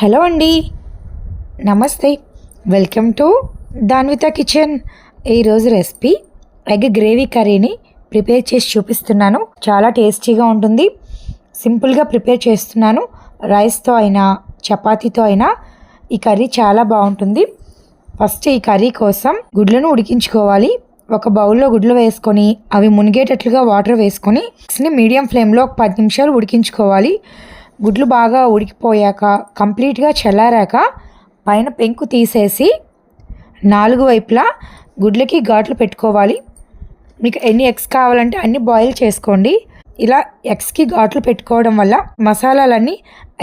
Hello అండి, నమస్తే. Welcome to Danvitha kitchen. ఈరోజు రెసిపీ ఎగ్ గ్రేవీ కర్రీని ప్రిపేర్ చేసి చూపిస్తున్నాను. చాలా టేస్టీగా ఉంటుంది. సింపుల్గా ప్రిపేర్ చేస్తున్నాను. రైస్తో అయినా చపాతీతో అయినా ఈ కర్రీ చాలా బాగుంటుంది. ఫస్ట్ ఈ కర్రీ కోసం గుడ్లను ఉడికించుకోవాలి. ఒక బౌల్లో గుడ్లు వేసుకొని అవి మునిగేటట్లుగా వాటర్ వేసుకొని మీడియం ఫ్లేమ్లో ఒక 10 నిమిషాలు ఉడికించుకోవాలి. గుడ్లు బాగా ఉడికిపోయాక కంప్లీట్గా చల్లారాక పైన పెంకు తీసేసి 4 వైపులా గుడ్లకి ఘాట్లు పెట్టుకోవాలి. మీకు ఎన్ని ఎగ్స్ కావాలంటే అన్ని బాయిల్ చేసుకోండి. ఇలా ఎగ్స్కి ఘాట్లు పెట్టుకోవడం వల్ల మసాలాలన్నీ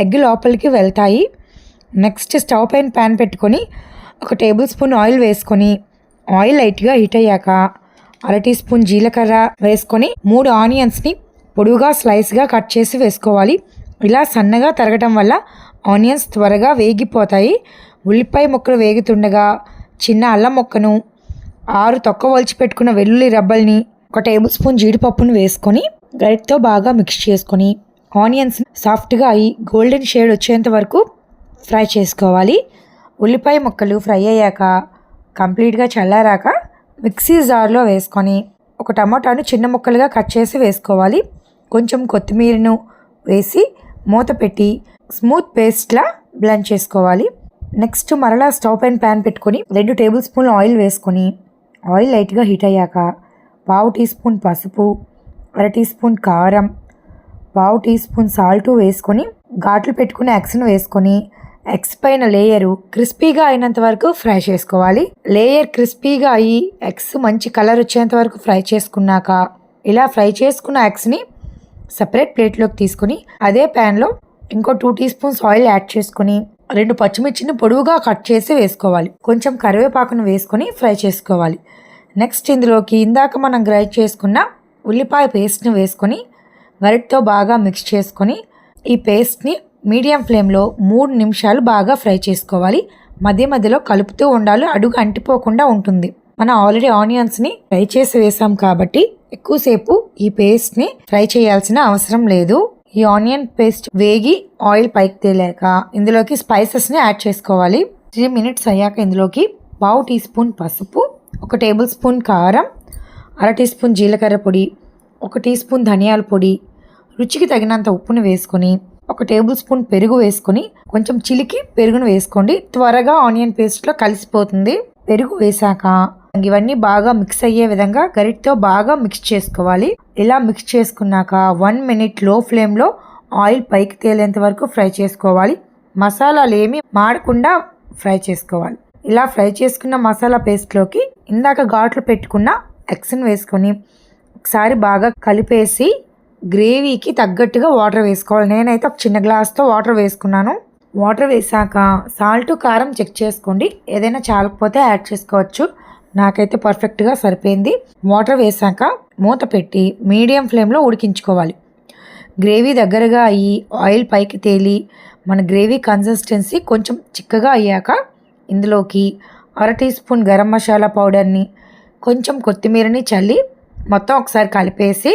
ఎగ్ లోపలికి వెళ్తాయి. నెక్స్ట్ స్టవ్ పైన ప్యాన్ పెట్టుకొని 1 టేబుల్ స్పూన్ ఆయిల్ వేసుకొని ఆయిల్ లైట్గా హీట్ అయ్యాక 1/2 టీ స్పూన్ జీలకర్ర వేసుకొని 3 ఆనియన్స్ని పొడువుగా స్లైస్గా కట్ చేసి వేసుకోవాలి. ఇలా సన్నగా తరగటం వల్ల ఆనియన్స్ త్వరగా వేగిపోతాయి. ఉల్లిపాయ ముక్కలు వేగుతుండగా చిన్న అల్లం ముక్కను 6 తొక్క ఒలిచి పెట్టుకున్న వెల్లుల్లి రబ్బల్ని 1 టేబుల్ స్పూన్ జీడిపప్పును వేసుకొని గరిటతో బాగా మిక్స్ చేసుకొని ఆనియన్స్ సాఫ్ట్గా అయ్యి గోల్డెన్ షేడ్ వచ్చేంత వరకు ఫ్రై చేసుకోవాలి. ఉల్లిపాయ ముక్కలు ఫ్రై అయ్యాక కంప్లీట్గా చల్లారాక మిక్సీ జార్లో వేసుకొని 1 టమాటాను చిన్న ముక్కలుగా కట్ చేసి వేసుకోవాలి. కొంచెం కొత్తిమీరను వేసి మూత పెట్టి స్మూత్ పేస్ట్లా బ్లెండ్ చేసుకోవాలి. నెక్స్ట్ మరలా స్టవ్ పైన ప్యాన్ పెట్టుకొని 2 టేబుల్ స్పూన్లు ఆయిల్ వేసుకొని ఆయిల్ లైట్గా హీట్ అయ్యాక 1/2 టీ స్పూన్ పసుపు, 1/2 టీ స్పూన్ కారం, 1/2 టీ స్పూన్ సాల్ట్ వేసుకొని ఘాట్లు పెట్టుకుని ఎగ్స్ను వేసుకొని ఎగ్స్ పైన లేయరు క్రిస్పీగా అయినంత వరకు ఫ్రై చేసుకోవాలి. లేయర్ క్రిస్పీగా అయ్యి ఎగ్స్ మంచి కలర్ వచ్చేంత వరకు ఫ్రై చేసుకున్నాక ఇలా ఫ్రై చేసుకున్న ఎగ్స్ని సపరేట్ ప్లేట్లోకి తీసుకొని అదే ప్యాన్లో ఇంకో 2 టీ స్పూన్స్ ఆయిల్ యాడ్ చేసుకొని 2 పచ్చిమిర్చిని పొడవుగా కట్ చేసి వేసుకోవాలి. కొంచెం కరివేపాకును వేసుకొని ఫ్రై చేసుకోవాలి. నెక్స్ట్ ఇందులోకి ఇందాక మనం గ్రైండ్ చేసుకున్న ఉల్లిపాయ పేస్ట్ని వేసుకొని గరిటతో బాగా మిక్స్ చేసుకొని ఈ పేస్ట్ని మీడియం ఫ్లేమ్లో 3 నిమిషాలు బాగా ఫ్రై చేసుకోవాలి. మధ్య మధ్యలో కలుపుతూ ఉండాలి, అడుగు అంటిపోకుండా ఉంటుంది. మనం ఆల్రెడీ ఆనియన్స్ని ఫ్రై చేసి వేసాం కాబట్టి ఎక్కువసేపు ఈ పేస్ట్ని ఫ్రై చేయాల్సిన అవసరం లేదు. ఈ ఆనియన్ పేస్ట్ వేగి ఆయిల్ పైకి తేలాక ఇందులోకి స్పైసెస్ని యాడ్ చేసుకోవాలి. 3 మినిట్స్ అయ్యాక ఇందులోకి 1/2 టీ స్పూన్ పసుపు, 1 టేబుల్ స్పూన్ కారం, 1/2 టీ స్పూన్ జీలకర్ర పొడి, 1 టీ స్పూన్ ధనియాల పొడి, రుచికి తగినంత ఉప్పును వేసుకొని 1 టేబుల్ స్పూన్ పెరుగు వేసుకొని కొంచెం చిలికి పెరుగును వేసుకోండి. త్వరగా ఆనియన్ పేస్ట్లో కలిసిపోతుంది. పెరుగు వేసాక ఇవన్నీ బాగా మిక్స్ అయ్యే విధంగా గరిటతో బాగా మిక్స్ చేసుకోవాలి. ఇలా మిక్స్ చేసుకున్నాక 1 మినిట్ లో ఫ్లేమ్లో ఆయిల్ పైకి తేలేంత వరకు ఫ్రై చేసుకోవాలి. మసాలాలు ఏమీ మాడకుండా ఫ్రై చేసుకోవాలి. ఇలా ఫ్రై చేసుకున్న మసాలా పేస్ట్లోకి ఇందాక ఘాట్లు పెట్టుకున్న ఎగ్స్ని వేసుకొని ఒకసారి బాగా కలిపేసి గ్రేవీకి తగ్గట్టుగా వాటర్ వేసుకోవాలి. నేనైతే ఒక చిన్న గ్లాస్తో వాటర్ వేసుకున్నాను. వాటర్ వేసాక సాల్ట్ కారం చెక్ చేసుకోండి. ఏదైనా చాలకపోతే యాడ్ చేసుకోవచ్చు. నాకైతే పర్ఫెక్ట్గా సరిపోయింది. వాటర్ వేసాక మూత పెట్టి మీడియం ఫ్లేమ్లో ఉడికించుకోవాలి. గ్రేవీ దగ్గరగా అయ్యి ఆయిల్ పైకి తేలి మన గ్రేవీ కన్సిస్టెన్సీ కొంచెం చిక్కగా అయ్యాక ఇందులోకి 1/2 టీ స్పూన్ గరం మసాలా పౌడర్ని కొంచెం కొత్తిమీరని చల్లి మొత్తం ఒకసారి కలిపేసి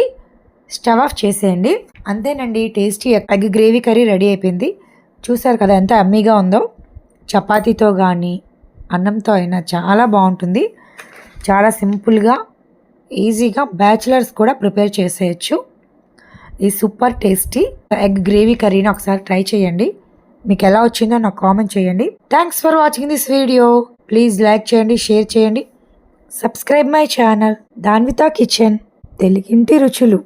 స్టవ్ ఆఫ్ చేసేయండి. అంతేనండి, tasty egg gravy curry ready అయిపోయింది. చూసారు కదా ఎంత అమ్మీగా ఉందో. చపాతీతో కానీ అన్నంతో అయినా చాలా బాగుంటుంది. చాలా సింపుల్గా ఈజీగా బ్యాచిలర్స్ కూడా ప్రిపేర్ చేసేయచ్చు. ఈ సూపర్ టేస్టీ ఎగ్ గ్రేవీ కర్రీని ఒకసారి ట్రై చేయండి. మీకు ఎలా వచ్చిందో నాకు కామెంట్ చేయండి. Thanks for watching this video. Please like చేయండి, షేర్ చేయండి, subscribe my channel Danvitha kitchen, తెలుగింటి రుచులు.